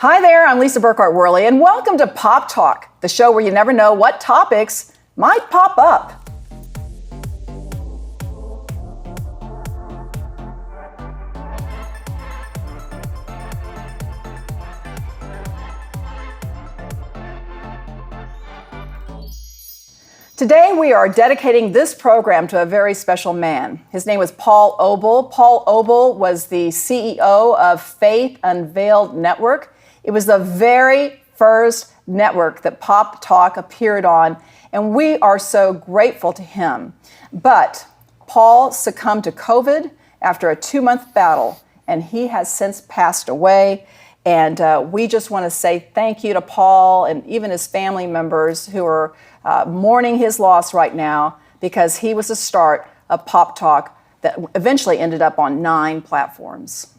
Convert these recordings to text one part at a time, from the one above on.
Hi there, I'm Lisa Burkhart-Worley, and welcome to Pop Talk, the show where you never know what topics might pop up. Today we are dedicating this program to a very special man. His name was Paul Obel. Paul Obel was the CEO of Faith Unveiled Network. It was the very first network that Pop Talk appeared on, and we are so grateful to him. But Paul succumbed to COVID after a 2-month battle, and he has since passed away. And we just want to say thank you to Paul and even his family members who are mourning his loss right now, because he was the start of Pop Talk that eventually ended up on 9 platforms.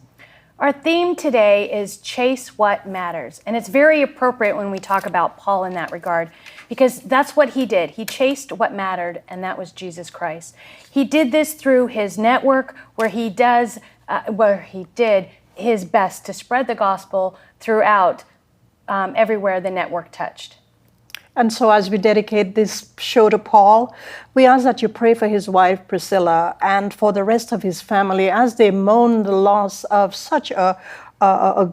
Our theme today is Chase What Matters, and it's very appropriate when we talk about Paul in that regard, because that's what he did. He chased what mattered, and that was Jesus Christ. He did this through his network, where he did his best to spread the gospel throughout everywhere the network touched. And so as we dedicate this show to Paul, we ask that you pray for his wife, Priscilla, and for the rest of his family as they mourn the loss of such a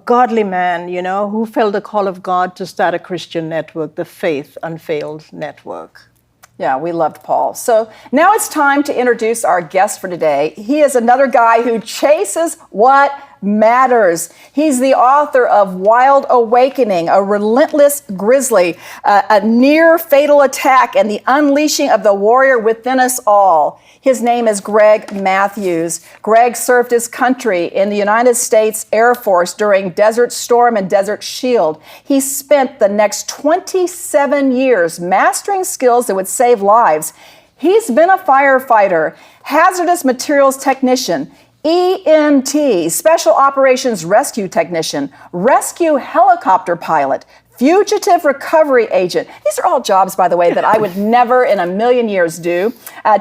godly man, you know, who felt the call of God to start a Christian network, the Faith Unveiled Network. Yeah, we loved Paul. So now it's time to introduce our guest for today. He is another guy who chases what matters. He's the author of Wild Awakening, A Relentless Grizzly, a near fatal attack, and the unleashing of the warrior within us all. His name is Greg Matthews. Greg served his country in the United States Air Force during Desert Storm and Desert Shield. He spent the next 27 years mastering skills that would save lives. He's been a firefighter, hazardous materials technician, EMT, Special Operations Rescue Technician, Rescue Helicopter Pilot, Fugitive Recovery Agent. These are all jobs, by the way, that I would never in a million years do.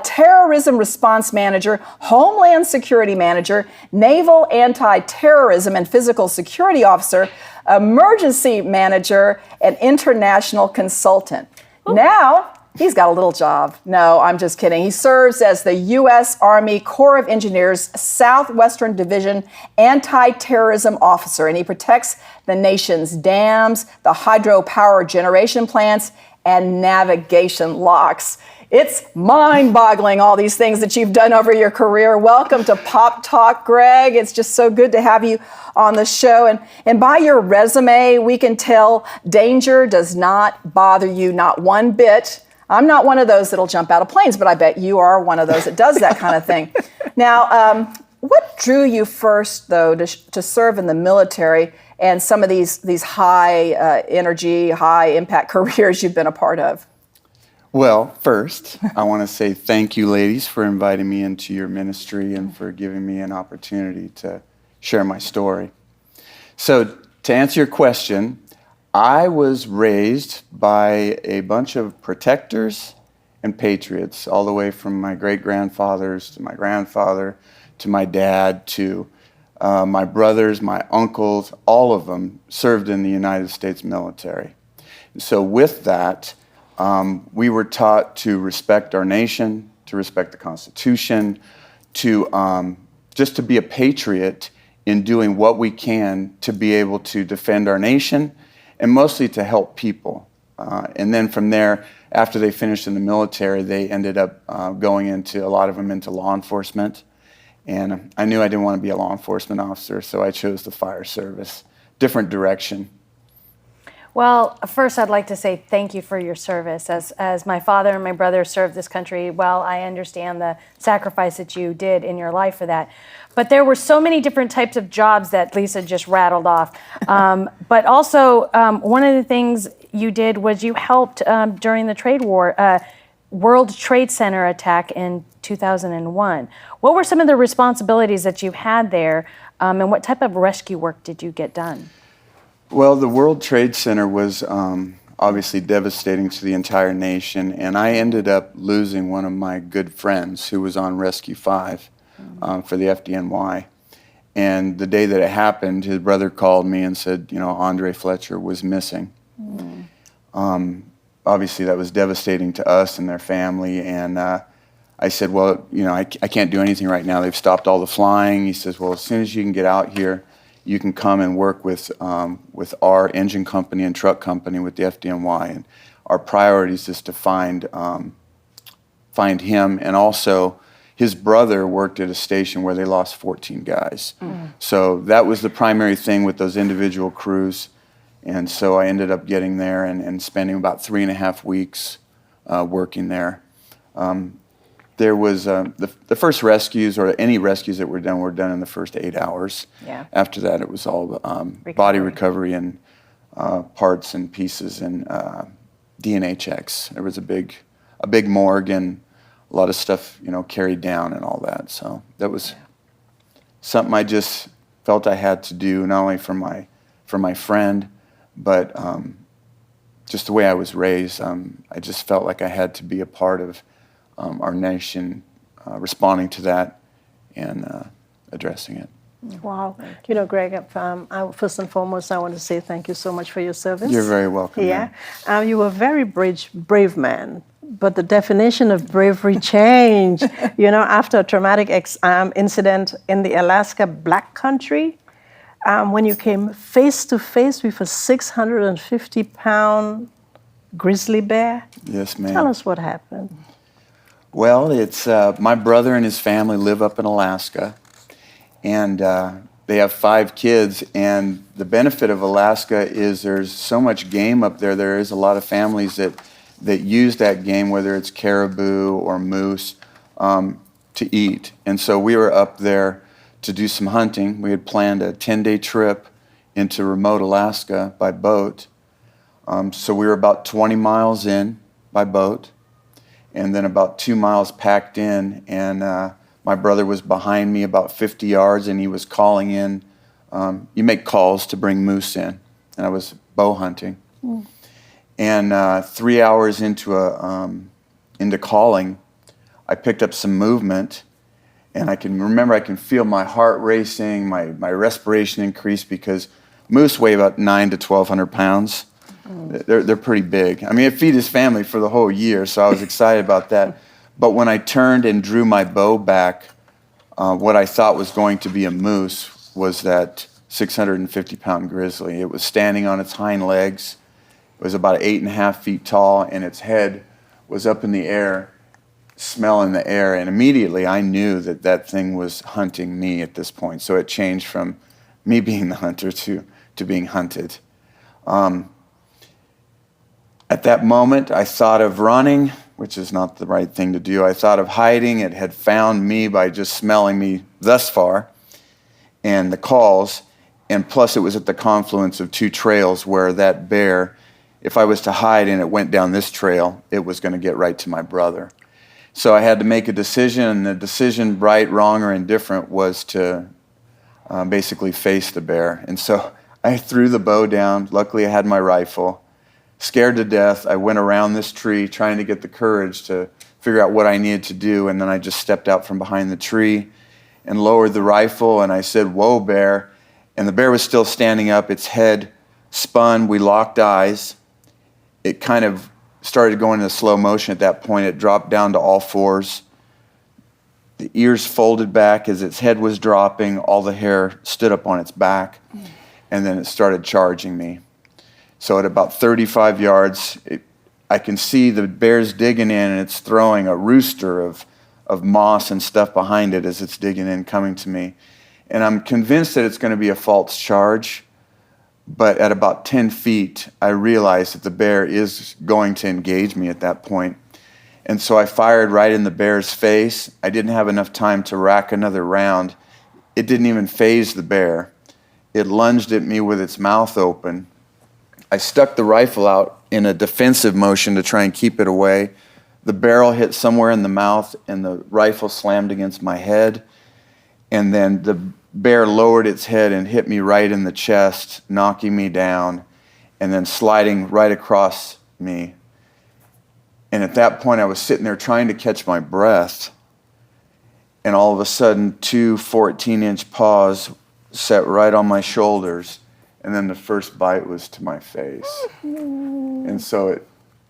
Terrorism Response Manager, Homeland Security Manager, Naval Anti-Terrorism and Physical Security Officer, Emergency Manager, and International Consultant. Ooh. Now, he's got a little job. No, I'm just kidding. He serves as the U.S. Army Corps of Engineers Southwestern Division Anti-Terrorism Officer, and he protects the nation's dams, the hydropower generation plants, and navigation locks. It's mind-boggling, all these things that you've done over your career. Welcome to Pop Talk, Greg. It's just so good to have you on the show. And by your resume, we can tell danger does not bother you, not one bit. I'm not one of those that'll jump out of planes, but I bet you are one of those that does that kind of thing. Now, what drew you first, though, to serve in the military and some of these high energy, high impact careers you've been a part of? Well, first, I want to say thank you, ladies, for inviting me into your ministry and for giving me an opportunity to share my story. So, to answer your question, I was raised by a bunch of protectors and patriots, all the way from my great-grandfathers to my grandfather to my dad to my brothers, my uncles. All of them served in the United States military. So with that, we were taught to respect our nation, to respect the Constitution, to just to be a patriot in doing what we can to be able to defend our nation, and mostly to help people. And then from there, after they finished in the military, they ended up going into, a lot of them, into law enforcement. And I knew I didn't want to be a law enforcement officer, so I chose the fire service. Different direction. Well, first I'd like to say thank you for your service. As my father and my brother served this country, well, I understand the sacrifice that you did in your life for that. But there were so many different types of jobs that Lisa just rattled off. But also, one of the things you did was you helped during the trade war, World Trade Center attack in 2001. What were some of the responsibilities that you had there, and what type of rescue work did you get done? Well, the World Trade Center was obviously devastating to the entire nation, and I ended up losing one of my good friends who was on Rescue 5 for the FDNY. And the day that it happened, his brother called me and said, Andre Fletcher was missing. Obviously, that was devastating to us and their family. And I said, well, I can't do anything right now. They've stopped all the flying. He says, well, as soon as you can get out here, you can come and work with our engine company and truck company with the FDNY. And our priorities is to find him, and also his brother worked at a station where they lost 14 guys. So that was the primary thing with those individual crews. And so I ended up getting there and spending about 3.5 weeks working there. There was the first rescues, or any rescues that were done in the first 8 hours. Yeah. After that, it was all body recovery and parts and pieces and DNA checks. There was a big morgue and a lot of stuff, carried down and all that. So that was something I just felt I had to do, not only for my friend, but just the way I was raised. I just felt like I had to be a part of our nation responding to that and addressing it. Wow. Greg, first and foremost, I want to say thank you so much for your service. You're very welcome. Yeah. You were a very brave man, but the definition of bravery changed, after a traumatic incident in the Alaska Black Country, when you came face to face with a 650-pound grizzly bear. Yes, ma'am. Tell us what happened. Well, it's my brother and his family live up in Alaska, and they have 5 kids. And the benefit of Alaska is there's so much game up there. There is a lot of families that use that game, whether it's caribou or moose, to eat. And so we were up there to do some hunting. We had planned a 10-day trip into remote Alaska by boat. So we were about 20 miles in by boat, and then about 2 miles packed in, and my brother was behind me about 50 yards, and he was calling in. You make calls to bring moose in, and I was bow hunting. And 3 hours into calling, I picked up some movement, and I can feel my heart racing, my respiration increase, because moose weigh about 900 to 1,200 pounds. They're pretty big. I mean, it feed his family for the whole year, so I was excited about that. But when I turned and drew my bow back, what I thought was going to be a moose was that 650-pound grizzly. It was standing on its hind legs. It was about 8.5 feet tall, and its head was up in the air, smelling the air. And immediately I knew that thing was hunting me at this point. So it changed from me being the hunter to being hunted. At that moment, I thought of running, which is not the right thing to do. I thought of hiding. It had found me by just smelling me thus far, and the calls. And plus, it was at the confluence of 2 trails where that bear, if I was to hide and it went down this trail, it was going to get right to my brother. So I had to make a decision, and the decision, right, wrong, or indifferent, was to basically face the bear. And so I threw the bow down. Luckily, I had my rifle. Scared to death, I went around this tree trying to get the courage to figure out what I needed to do, and then I just stepped out from behind the tree and lowered the rifle, and I said, "Whoa, bear." And the bear was still standing up. Its head spun. We locked eyes. It kind of started going into slow motion at that point. It dropped down to all fours. The ears folded back as its head was dropping. All the hair stood up on its back, and then it started charging me. So at about 35 yards, I can see the bear's digging in, and it's throwing a rooster of moss and stuff behind it as it's digging in, coming to me. And I'm convinced that it's going to be a false charge, but at about 10 feet, I realized that the bear is going to engage me at that point. And so I fired right in the bear's face. I didn't have enough time to rack another round. It didn't even faze the bear. It lunged at me with its mouth open. I stuck the rifle out in a defensive motion to try and keep it away. The barrel hit somewhere in the mouth, and the rifle slammed against my head. And then the bear lowered its head and hit me right in the chest, knocking me down, and then sliding right across me. And at that point, I was sitting there trying to catch my breath. And all of a sudden, 2 14-inch paws sat right on my shoulders, and then the first bite was to my face. And so it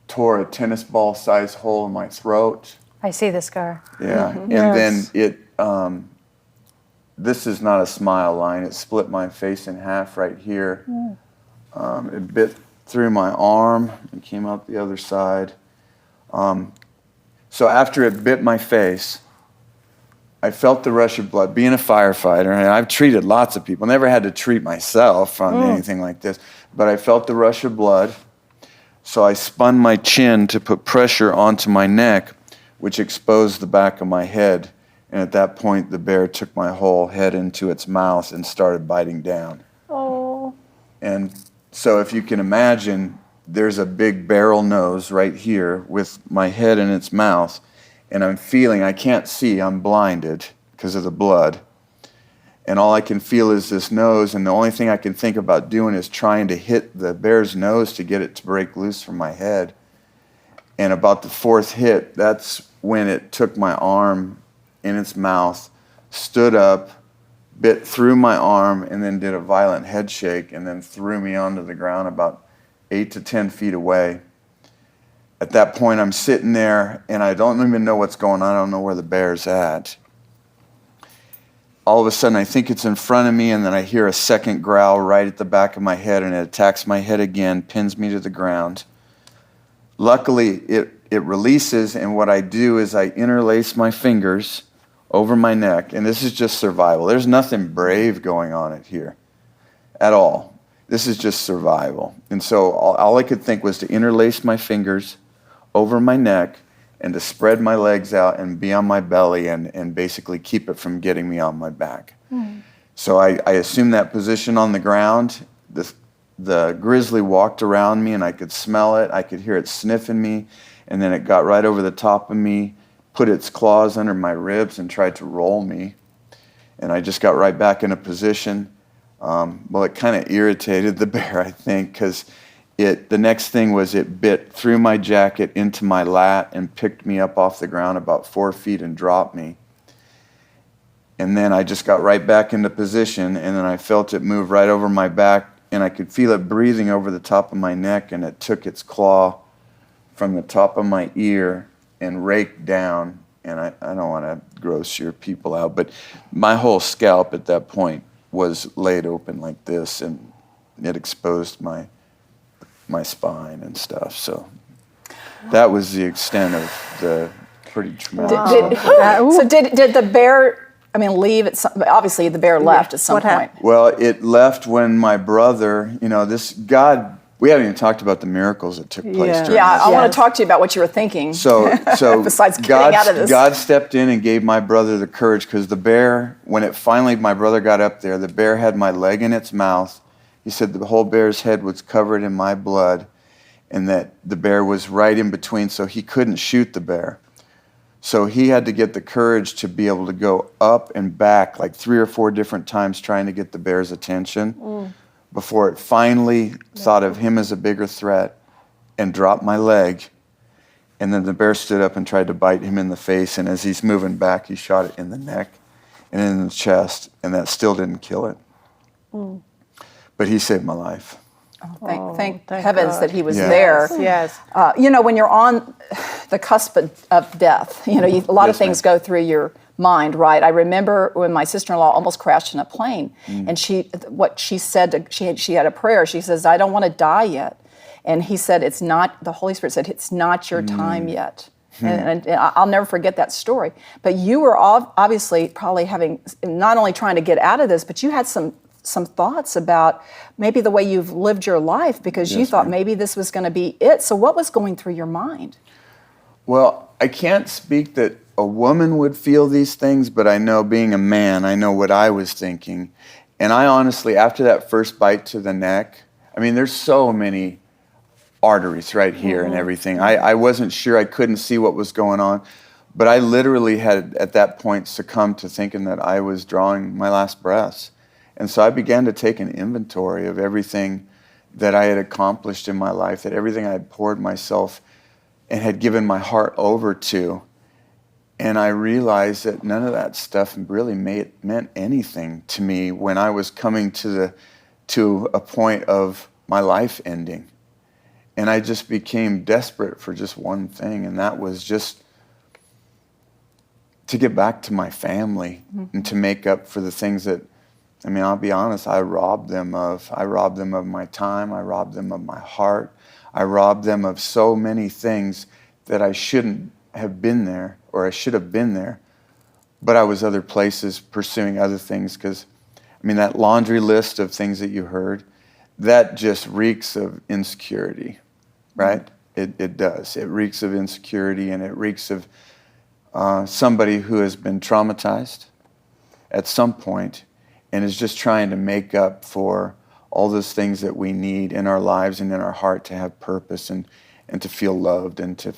tore a tennis ball size hole in my throat. I see the scar. Yeah, and then it, this is not a smile line, it split my face in half right here. It bit through my arm and came out the other side. So after it bit my face, I felt the rush of blood. Being a firefighter, and I've treated lots of people, never had to treat myself on anything like this, but I felt the rush of blood. So I spun my chin to put pressure onto my neck, which exposed the back of my head. And at that point, the bear took my whole head into its mouth and started biting down. Oh. And so if you can imagine, there's a big barrel nose right here with my head in its mouth. And I'm feeling, I can't see, I'm blinded because of the blood. And all I can feel is this nose, and the only thing I can think about doing is trying to hit the bear's nose to get it to break loose from my head. And about the fourth hit, that's when it took my arm in its mouth, stood up, bit through my arm, and then did a violent head shake, and then threw me onto the ground about 8 to 10 feet away. At that point, I'm sitting there, and I don't even know what's going on. I don't know where the bear's at. All of a sudden, I think it's in front of me, and then I hear a second growl right at the back of my head, and it attacks my head again, pins me to the ground. Luckily, it releases, and what I do is I interlace my fingers over my neck, and this is just survival. There's nothing brave going on here at all. This is just survival. And so all I could think was to interlace my fingers over my neck and to spread my legs out and be on my belly and basically keep it from getting me on my back. So I assumed that position on the ground. The grizzly walked around me, and I could smell it. I could hear it sniffing me, and then it got right over the top of me, put its claws under my ribs, and tried to roll me. And I just got right back in a position. Well, it kind of irritated the bear, I think, because the next thing was it bit through my jacket into my lat and picked me up off the ground about 4 feet and dropped me. And then I just got right back into position, and then I felt it move right over my back, and I could feel it breathing over the top of my neck, and it took its claw from the top of my ear and raked down. And I don't want to gross your people out, but my whole scalp at that point was laid open like this, and it exposed my spine and stuff. So that was the extent of the pretty traumatic. So did the bear, leave at some, obviously the bear left at some point. Well, it left when my brother, we haven't even talked about the miracles that took place during this. I want to talk to you about what you were thinking. So besides getting out of this. God stepped in and gave my brother the courage, because the bear, when my brother got up there, the bear had my leg in its mouth. He said the whole bear's head was covered in my blood, and that the bear was right in between, so he couldn't shoot the bear. So he had to get the courage to be able to go up and back like 3 or 4 different times trying to get the bear's attention before it finally thought of him as a bigger threat and dropped my leg. And then the bear stood up and tried to bite him in the face, and as he's moving back, he shot it in the neck and in the chest, and that still didn't kill it. But he saved my life. Thank heavens God. that he was there. Yes. When you're on the cusp of death, a lot of things go through your mind, right? I remember when my sister-in-law almost crashed in a plane, and she had a prayer. She says, "I don't want to die yet," and he said, the Holy Spirit said, "It's not your time yet." And I'll never forget that story. But you were obviously probably having, not only trying to get out of this, but you had some thoughts about maybe the way you've lived your life, because you thought maybe this was going to be it. So what was going through your mind? Well, I can't speak that a woman would feel these things, but I know, being a man, I know what I was thinking. And I honestly, after that first bite to the neck, there's so many arteries right here and everything. I wasn't sure, I couldn't see what was going on, but I literally had at that point succumbed to thinking that I was drawing my last breaths. And so I began to take an inventory of everything that I had accomplished in my life, that everything I had poured myself and had given my heart over to. And I realized that none of that stuff really meant anything to me when I was coming to a point of my life ending. And I just became desperate for just one thing, and that was just to get back to my family and to make up for the things that, I mean, I'll be honest, I robbed them of. I robbed them of my time. I robbed them of my heart. I robbed them of so many things that I shouldn't have been there, or I should have been there, but I was other places pursuing other things. Because, I mean, that laundry list of things that you heard, that just reeks of insecurity, right? It does. It reeks of insecurity, and it reeks of somebody who has been traumatized at some point and is just trying to make up for all those things that we need in our lives and in our heart to have purpose and to feel loved and to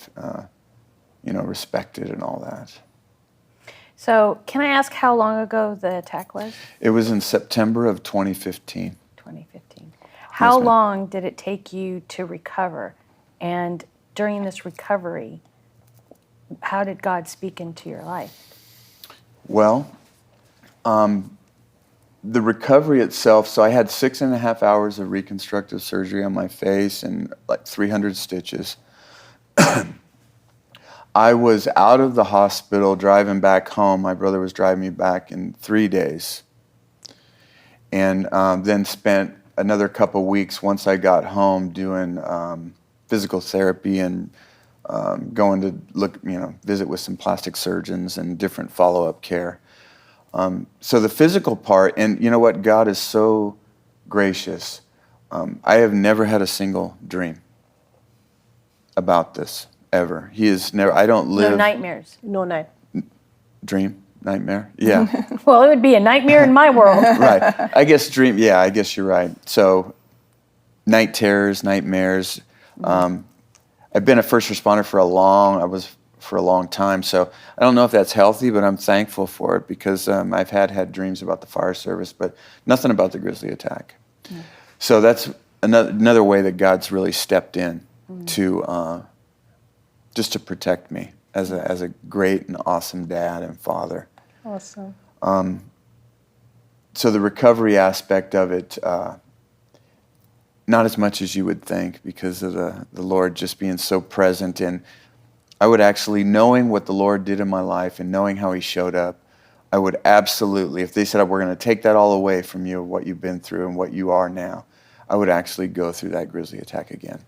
respected and all that. So can I ask how long ago the attack was? It was in September of 2015. 2015. How ma'am. long did it take you to recover? And during this recovery, how did God speak into your life? Well, the recovery itself, so I had 6.5 hours of reconstructive surgery on my face and like 300 stitches. I was out of the hospital driving back home. My brother was driving me back in 3 days. And then spent another couple weeks once I got home doing physical therapy and going to visit with some plastic surgeons and different follow-up care. So the physical part, and you know what, God is so gracious. I have never had a single dream about this, ever. He is never, I don't live. No nightmares. No night. Dream, nightmare, yeah. Well, it would be a nightmare in my world. Right, I guess dream, yeah, I guess you're right. So night terrors, nightmares. I've been a first responder for a long time, so I don't know if that's healthy, but I'm thankful for it because I've had dreams about the fire service, but nothing about the Grizzly attack. Yeah. So that's another way that God's really stepped in to just to protect me as a great and awesome dad and father. Awesome. So the recovery aspect of it, not as much as you would think because of the Lord just being so present. And I would actually, knowing what the Lord did in my life and knowing how he showed up, I would absolutely, if they said, we're going to take that all away from you, what you've been through and what you are now, I would actually go through that Grizzly attack again.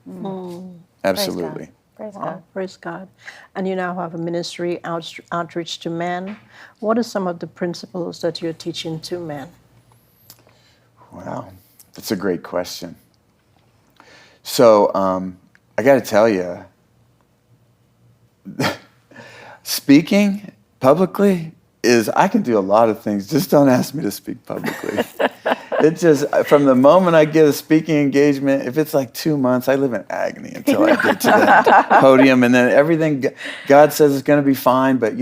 Absolutely. Praise God. Oh, praise God. And you now have a ministry, outreach to men. What are some of the principles that you're teaching to men? Wow, that's a great question. So I got to tell you, speaking publicly I can do a lot of things. Just don't ask me to speak publicly. It just, from the moment I get a speaking engagement, if it's like 2 months, I live in agony until I get to that podium. And then everything, God says it's going to be fine. But,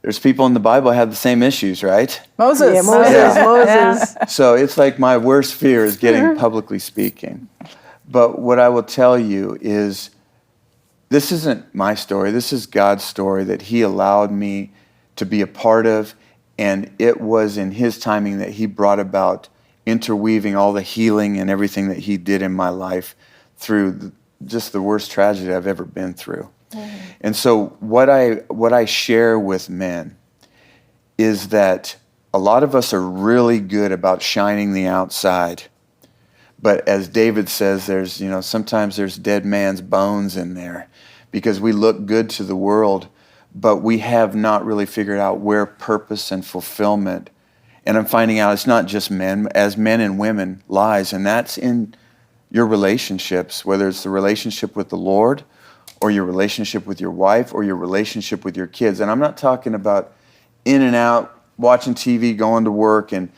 there's people in the Bible that have the same issues, right? Moses. Yeah, Moses. So it's like my worst fear is getting publicly speaking. But what I will tell you is, this isn't my story. This is God's story that he allowed me to be a part of. And it was in his timing that he brought about interweaving all the healing and everything that he did in my life through just the worst tragedy I've ever been through. And so what I share with men is that a lot of us are really good about shining the outside. But as David says, there's, sometimes there's dead man's bones in there because we look good to the world, but we have not really figured out where purpose and fulfillment, and I'm finding out it's not just men, as men and women lies, and that's in your relationships, whether it's the relationship with the Lord or your relationship with your wife or your relationship with your kids. And I'm not talking about in and out, watching TV, going to work, and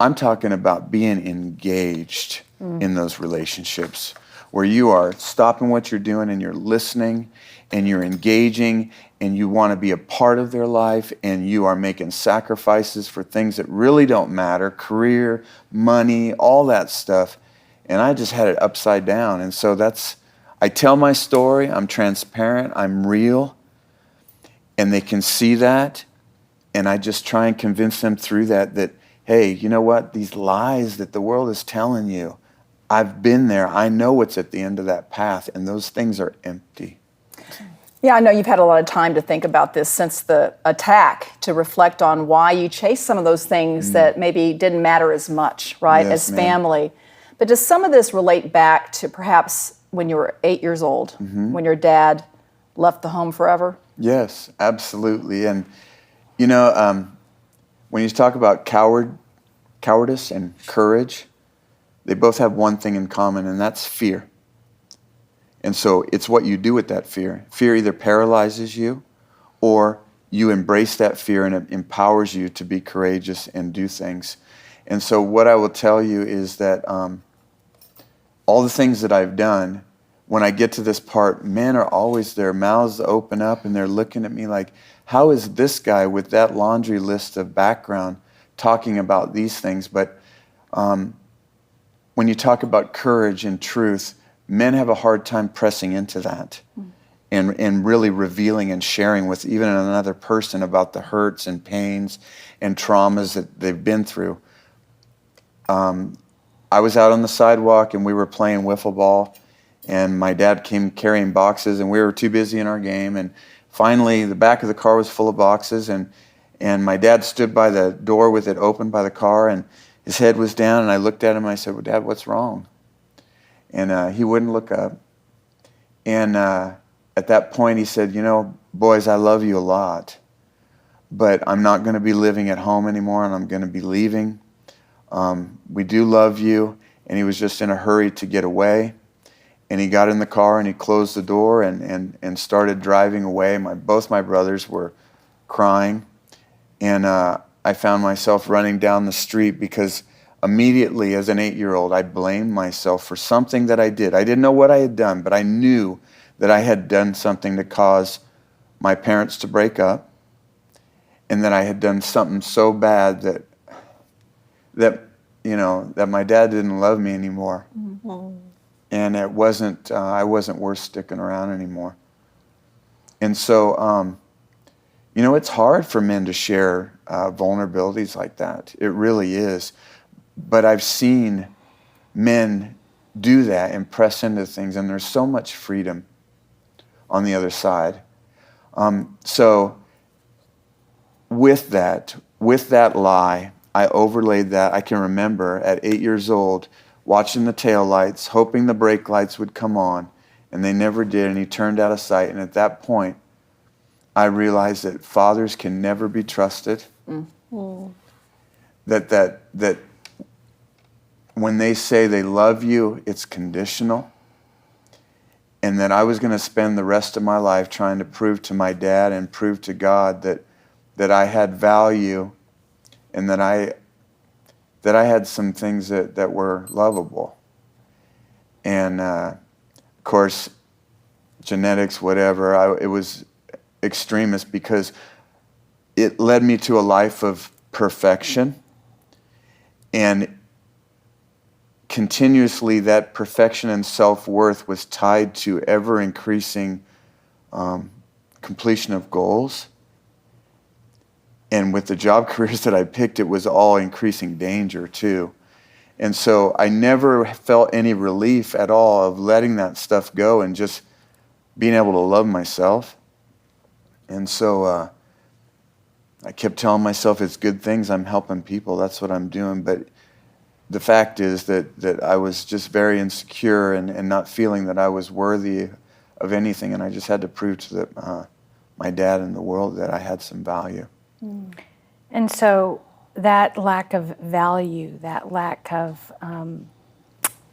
I'm talking about being engaged in those relationships where you are stopping what you're doing and you're listening and you're engaging and you want to be a part of their life and you are making sacrifices for things that really don't matter, career, money, all that stuff. And I just had it upside down. And so I tell my story, I'm transparent, I'm real. and they can see that, and I just try and convince them through that, hey, you know what? These lies that the world is telling you, I've been there. I know what's at the end of that path, and those things are empty. Yeah, I know you've had a lot of time to think about this since the attack, to reflect on why you chased some of those things that maybe didn't matter as much, right, Yes, as ma'am. family. But does some of this relate back to perhaps when you were 8 years old, when your dad left the home forever? Yes, absolutely. And, you know, when you talk about cowardice and courage, they both have one thing in common, and that's fear. And so it's what you do with that fear. Fear either paralyzes you, or you embrace that fear and it empowers you to be courageous and do things. And so what I will tell you is that all the things that I've done, when I get to this part, men are always, their mouths open up and they're looking at me like, how is this guy with that laundry list of background talking about these things? But when you talk about courage and truth, men have a hard time pressing into that and really revealing and sharing with even another person about the hurts and pains and traumas that they've been through. I was out on the sidewalk and we were playing wiffle ball, and my dad came carrying boxes, and we were too busy in our game, and finally the back of the car was full of boxes, and my dad stood by the door with it open by the car, and his head was down, and I looked at him and I said, well, Dad, what's wrong? And he wouldn't look up. And at that point he said, you know, boys, I love you a lot, but I'm not going to be living at home anymore, and I'm going to be leaving. We do love you. And he was just in a hurry to get away. And he got in the car and he closed the door and started driving away. Both my brothers were crying. And I found myself running down the street because immediately as an 8-year-old, I blamed myself for something that I did. I didn't know what I had done, but I knew that I had done something to cause my parents to break up, and that I had done something so bad that my dad didn't love me anymore. Mm-hmm. And it wasn't, I wasn't worth sticking around anymore. And so, it's hard for men to share vulnerabilities like that. It really is. But I've seen men do that and press into things, and there's so much freedom on the other side. So with that lie, I overlaid that. I can remember at 8 years old watching the taillights, hoping the brake lights would come on, and they never did, and he turned out of sight. And at that point, I realized that fathers can never be trusted. Mm. That when they say they love you, it's conditional. And that I was going to spend the rest of my life trying to prove to my dad and prove to God that I had value, and that I had some things that were lovable. And of course, genetics, whatever, it was extremist because it led me to a life of perfection, and continuously that perfection and self-worth was tied to ever-increasing completion of goals. And with the job careers that I picked, it was all increasing danger too. And so I never felt any relief at all of letting that stuff go and just being able to love myself. And so I kept telling myself, it's good things, I'm helping people, that's what I'm doing. But the fact is that I was just very insecure and not feeling that I was worthy of anything. And I just had to prove to my dad and the world that I had some value. And so that lack of value, that lack of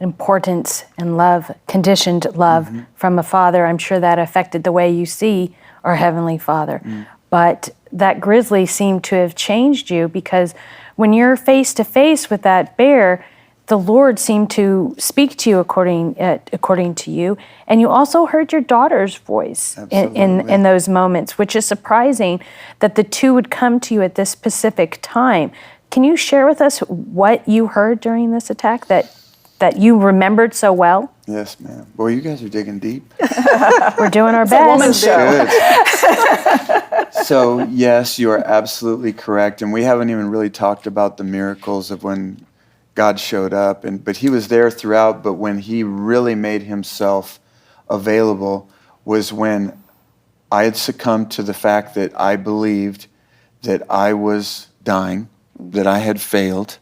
importance and love, conditioned love from a father, I'm sure that affected the way you see our Heavenly Father. But that grizzly seemed to have changed you, because when you're face to face with that bear, the Lord seemed to speak to you according to you, and you also heard your daughter's voice in those moments, which is surprising that the two would come to you at this specific time. Can you share with us what you heard during this attack that you remembered so well? Yes, ma'am. Boy, you guys are digging deep. We're doing our It's a woman's best. show. Good. So yes, you are absolutely correct. And we haven't even really talked about the miracles of when God showed up. But he was there throughout. But when he really made himself available was when I had succumbed to the fact that I believed that I was dying, that I had failed,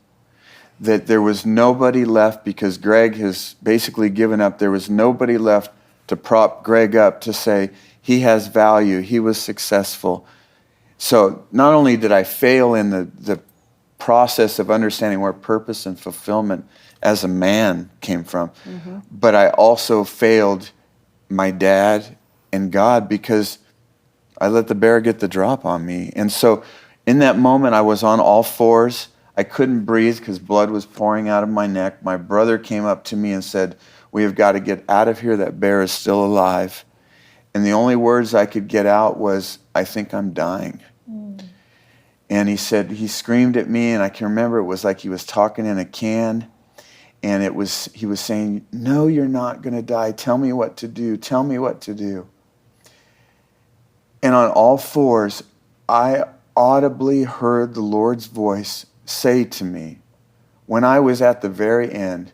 that there was nobody left because Greg has basically given up. There was nobody left to prop Greg up to say, he has value, he was successful. So not only did I fail in the process of understanding where purpose and fulfillment as a man came from, but I also failed my dad and God because I let the bear get the drop on me. And so in that moment, I was on all fours. I couldn't breathe because blood was pouring out of my neck. My brother came up to me and said, we have got to get out of here. That bear is still alive. And the only words I could get out was, I think I'm dying. And he said, he screamed at me, and I can remember it was like he was talking in a can. And he was saying, no, you're not going to die. Tell me what to do. Tell me what to do. And on all fours, I audibly heard the Lord's voice say to me, when I was at the very end,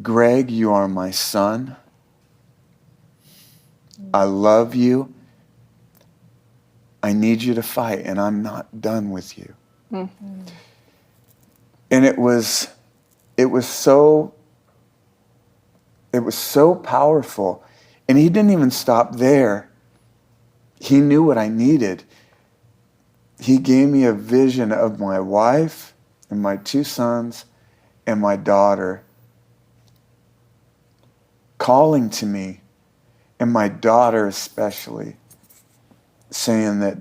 Greg, you are my son. I love you. I need you to fight, and I'm not done with you. Mm-hmm. And it was so powerful. And he didn't even stop there. He knew what I needed. He gave me a vision of my wife and my 2 sons and my daughter calling to me, and my daughter especially, saying that,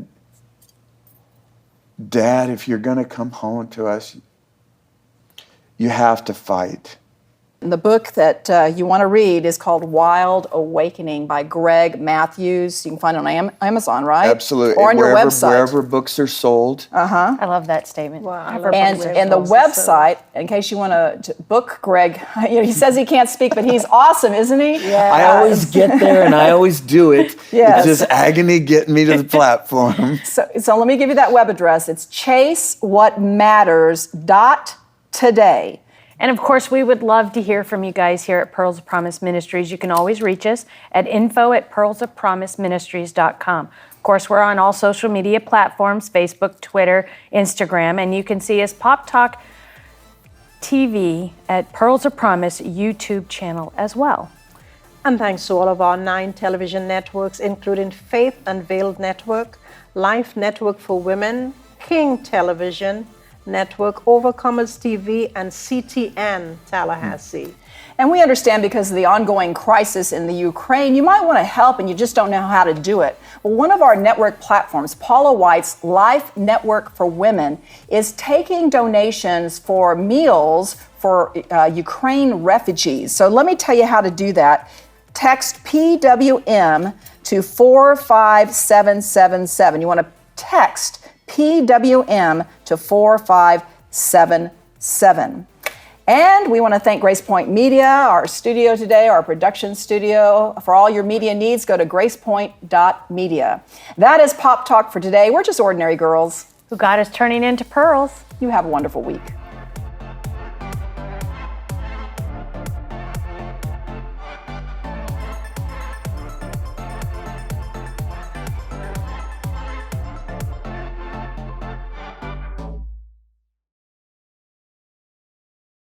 Dad, if you're going to come home to us, you have to fight. The book that you want to read is called Wild Awakening by Greg Matthews. You can find it on Amazon, right? Absolutely. Or on your website. Wherever books are sold. I love that statement. Wow, And the website, in case you want to book Greg, he says he can't speak, but he's awesome, isn't he? Yeah. I always get there and I always do it. Yes. It's just agony getting me to the platform. So let me give you that web address. It's chasewhatmatters.today. And of course, we would love to hear from you guys here at Pearls of Promise Ministries. You can always reach us at info@pearlsofpromiseministries.com. Of course, we're on all social media platforms, Facebook, Twitter, Instagram, and you can see us Pop Talk TV at Pearls of Promise YouTube channel as well. And thanks to all of our 9 television networks, including Faith Unveiled Network, Life Network for Women, King Television Network, Overcomers TV, and CTN Tallahassee. And we understand because of the ongoing crisis in the Ukraine, you might want to help and you just don't know how to do it. Well, one of our network platforms, Paula White's Life Network for Women, is taking donations for meals for Ukraine refugees. So let me tell you how to do that. Text PWM to 45777. You want to text PWM to 4577. And we want to thank Grace Point Media, our studio today, our production studio. For all your media needs, go to gracepoint.media. That is Pop Talk for today. We're just ordinary girls Who God is turning into pearls. You have a wonderful week.